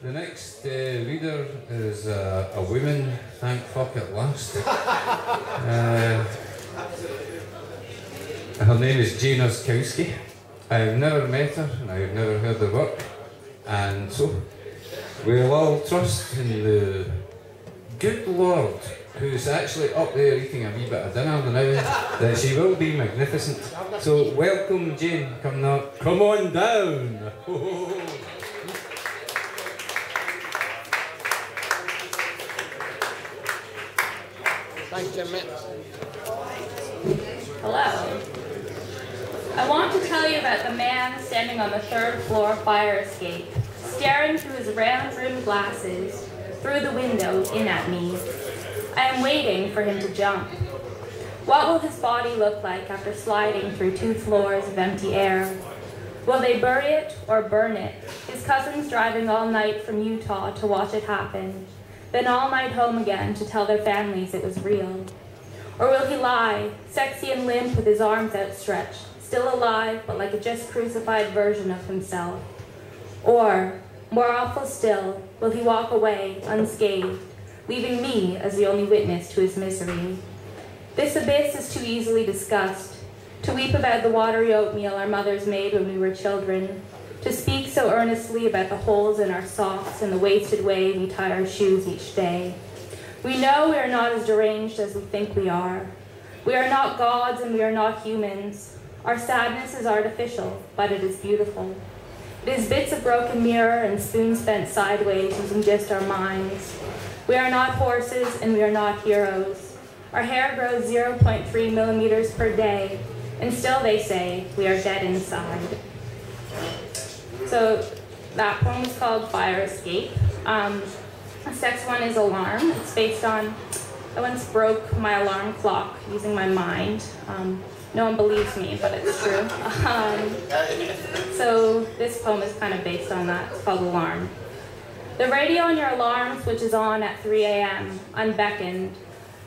The next reader is a woman, thank fuck at last. Her name is Jane Oskowski. I've never met her and I've never heard her work, and so we'll all trust in the good Lord, who's actually up there eating a wee bit of dinner now, that she will be magnificent. So welcome, Jane. Come on down. Thanks, Jim. Hello. I want to tell you about the man standing on the third floor fire escape, staring through his round-rimmed glasses, through the window in at me. I am waiting for him to jump. What will his body look like after sliding through 2 floors of empty air? Will they bury it or burn it? His cousins driving all night from Utah to watch it happen, then all night home again to tell their families it was real. Or will he lie, sexy and limp with his arms outstretched, still alive but like a just crucified version of himself? Or, more awful still, will he walk away unscathed, leaving me as the only witness to his misery? This abyss is too easily discussed, to weep about the watery oatmeal our mothers made when we were children, to speak so earnestly about the holes in our socks and the wasted way we tie our shoes each day. We know we are not as deranged as we think we are. We are not gods and we are not humans. Our sadness is artificial, but it is beautiful. It is bits of broken mirror and spoons bent sideways using just our minds. We are not horses and we are not heroes. Our hair grows 0.3 millimeters per day, and still they say we are dead inside. So that poem is called Fire Escape. The next one is Alarm. It's based on, I once broke my alarm clock using my mind. No one believes me, but it's true. So this poem is kind of based on that. It's called Alarm. The radio on your alarm switches on at 3 a.m., unbeckoned.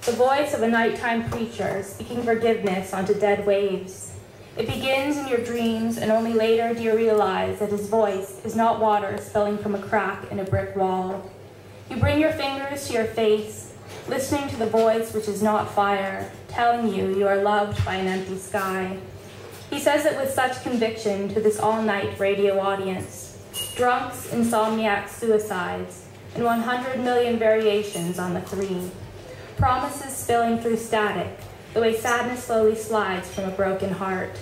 The voice of a nighttime preacher speaking forgiveness onto dead waves. It begins in your dreams, and only later do you realize that his voice is not water spilling from a crack in a brick wall. You bring your fingers to your face, listening to the voice which is not fire, telling you you are loved by an empty sky. He says it with such conviction to this all-night radio audience. Drunks, insomniacs, suicides, and 100 million variations on the 3. Promises spilling through static, the way sadness slowly slides from a broken heart.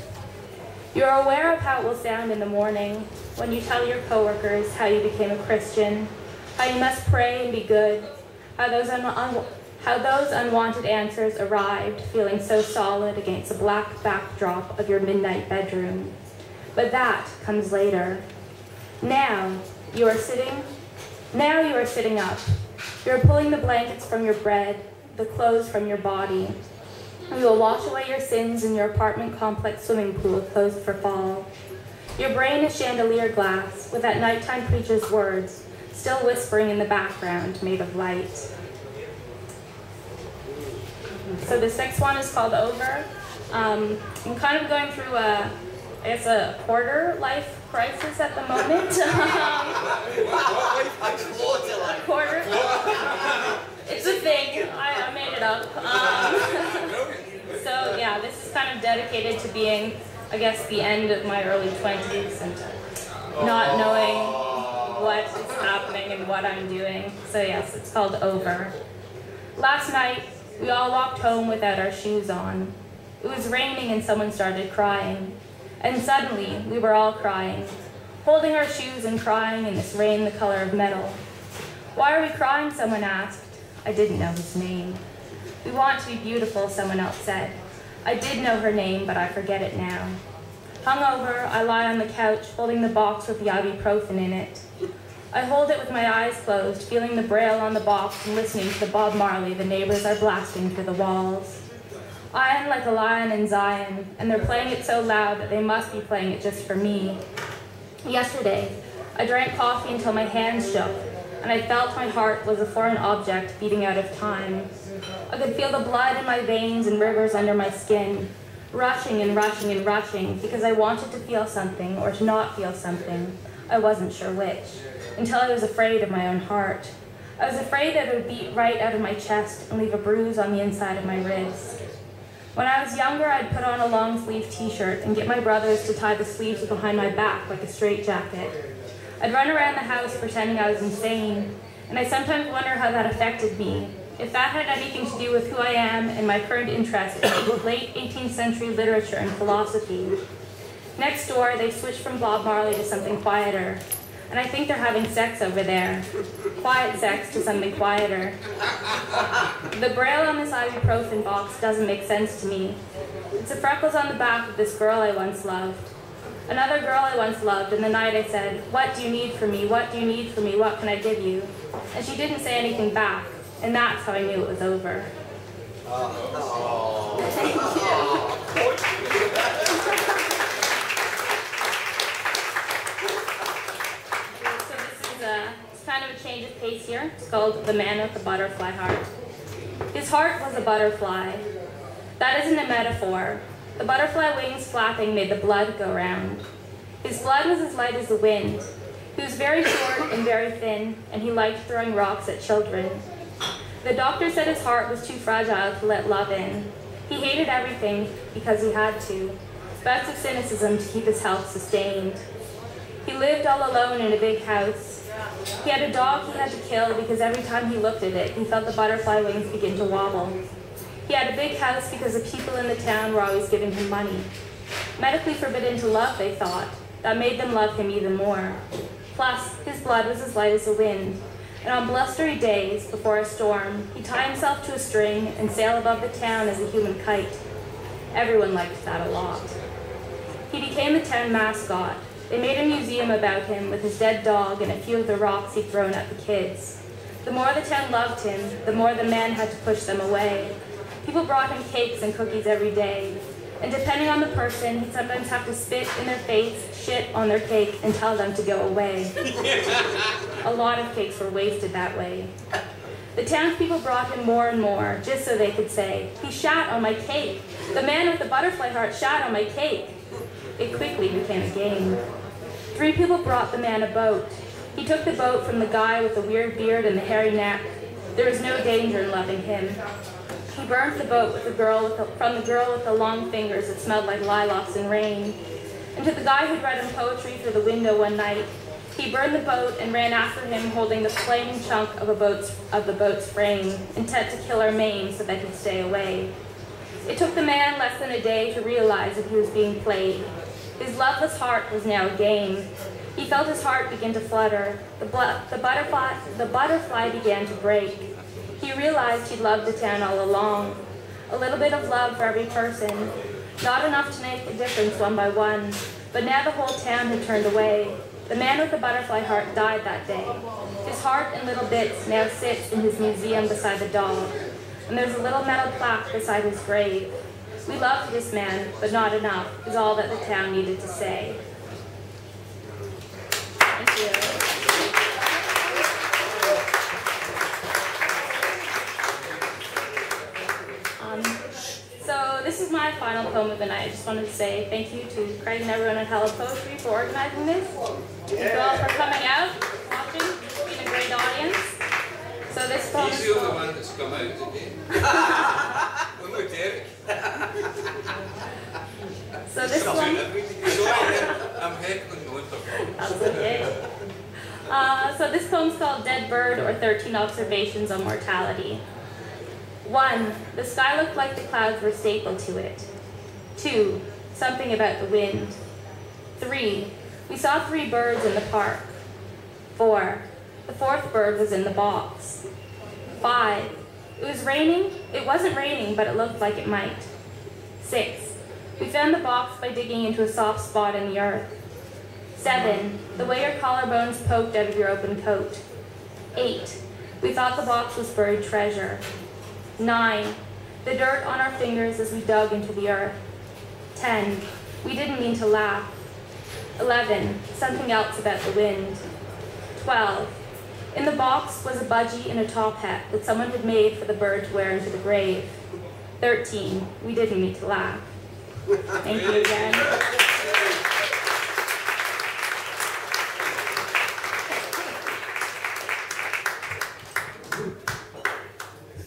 You are aware of how it will sound in the morning when you tell your coworkers how you became a Christian, how you must pray and be good, how those unwanted answers arrived, feeling so solid against the black backdrop of your midnight bedroom. But that comes later. Now you are sitting up. You are pulling the blankets from your bed, the clothes from your body. You will wash away your sins in your apartment complex swimming pool closed for fall. Your brain is chandelier glass, with that nighttime preacher's words still whispering in the background, made of light. So this next one is called Over. I'm kind of going through a quarter life crisis at the moment. Quarter. It's a thing. I made it up. So yeah, this is kind of dedicated to being, I guess, the end of my early 20s and not knowing what is happening and what I'm doing. So yes, it's called Over. Last night, we all walked home without our shoes on. It was raining and someone started crying. And suddenly, we were all crying, holding our shoes and crying in this rain the color of metal. Why are we crying, someone asked. I didn't know his name. We want to be beautiful, someone else said. I did know her name, but I forget it now. Hungover, I lie on the couch, holding the box with the ibuprofen in it. I hold it with my eyes closed, feeling the braille on the box and listening to the Bob Marley the neighbors are blasting through the walls. I am like a lion in Zion, and they're playing it so loud that they must be playing it just for me. Yesterday, I drank coffee until my hands shook, and I felt my heart was a foreign object beating out of time. I could feel the blood in my veins and rivers under my skin, rushing and rushing and rushing because I wanted to feel something or to not feel something. I wasn't sure which. until I was afraid of my own heart. I was afraid that it would beat right out of my chest and leave a bruise on the inside of my ribs. When I was younger, I'd put on a long-sleeve t-shirt and get my brothers to tie the sleeves behind my back like a straitjacket. I'd run around the house pretending I was insane, and I sometimes wonder how that affected me, if that had anything to do with who I am and my current interest in late 18th century literature and philosophy. Next door, they've switched from Bob Marley to something quieter, and I think they're having sex over there. Quiet sex to something quieter. The braille on this ibuprofen box doesn't make sense to me. It's the freckles on the back of this girl I once loved. Another girl I once loved, and the night I said, "What do you need from me? What do you need from me? What can I give you?" And she didn't say anything back, and that's how I knew it was over. It's kind of a change of pace here. It's called The Man with the Butterfly Heart. His heart was a butterfly. That isn't a metaphor. The butterfly wings flapping made the blood go round. His blood was as light as the wind. He was very short and very thin, and he liked throwing rocks at children. The doctor said his heart was too fragile to let love in. He hated everything because he had to. Bouts of cynicism to keep his health sustained. He lived all alone in a big house. He had a dog he had to kill because every time he looked at it, he felt the butterfly wings begin to wobble. He had a big house because the people in the town were always giving him money. Medically forbidden to love, they thought. That made them love him even more. Plus, his blood was as light as the wind, and on blustery days, before a storm, he'd tie himself to a string and sail above the town as a human kite. Everyone liked that a lot. He became the town mascot. They made a museum about him with his dead dog and a few of the rocks he'd thrown at the kids. The more the town loved him, the more the man had to push them away. People brought him cakes and cookies every day, and depending on the person, he'd sometimes have to spit in their face, shit on their cake, and tell them to go away. A lot of cakes were wasted that way. The townspeople brought him more and more, just so they could say, "He shat on my cake. The man with the butterfly heart shat on my cake." It quickly became a game. 3 people brought the man a boat. He took the boat from the guy with the weird beard and the hairy neck. There was no danger in loving him. He burned the boat with from the girl with the long fingers that smelled like lilacs and rain. And to the guy who'd read him poetry through the window one night, he burned the boat and ran after him holding the flaming chunk of the boat's frame, intent to kill or maim so that he'd stay away. It took the man less than a day to realize that he was being played. His loveless heart was now a game. He felt his heart begin to flutter. The butterfly began to break. He realized he'd loved the town all along. A little bit of love for every person. Not enough to make a difference one by one. But now the whole town had turned away. The man with the butterfly heart died that day. His heart in little bits now sits in his museum beside the dog. And there's a little metal plaque beside his grave. We loved this man, but not enough, is all that the town needed to say. Thank you. So this is my final poem of the night. I just wanted to say thank you to Craig and everyone at Hello Poetry for organizing this. Thank you all for coming out, watching, being a great audience. So this poem He's is the only one that's come out today. What about Derek? So this one... I'm heckling the winter. That's okay. So this poem's called Dead Bird, or 13 Observations on Mortality. 1. The sky looked like the clouds were stapled to it. 2. Something about the wind. 3. We saw 3 birds in the park. 4. The 4th bird was in the box. 5. It was raining. It wasn't raining, but it looked like it might. 6. We found the box by digging into a soft spot in the earth. 7. The way your collarbones poked out of your open coat. 8. We thought the box was buried treasure. 9. The dirt on our fingers as we dug into the earth. 10. We didn't mean to laugh. 11. Something else about the wind. 12. In the box was a budgie and a top hat that someone had made for the bird to wear into the grave. 13. We didn't mean to laugh. Thank you again.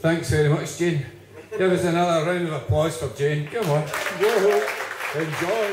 Thanks very much, Jane. Give us another round of applause for Jane. Come on. Whoa. Enjoy.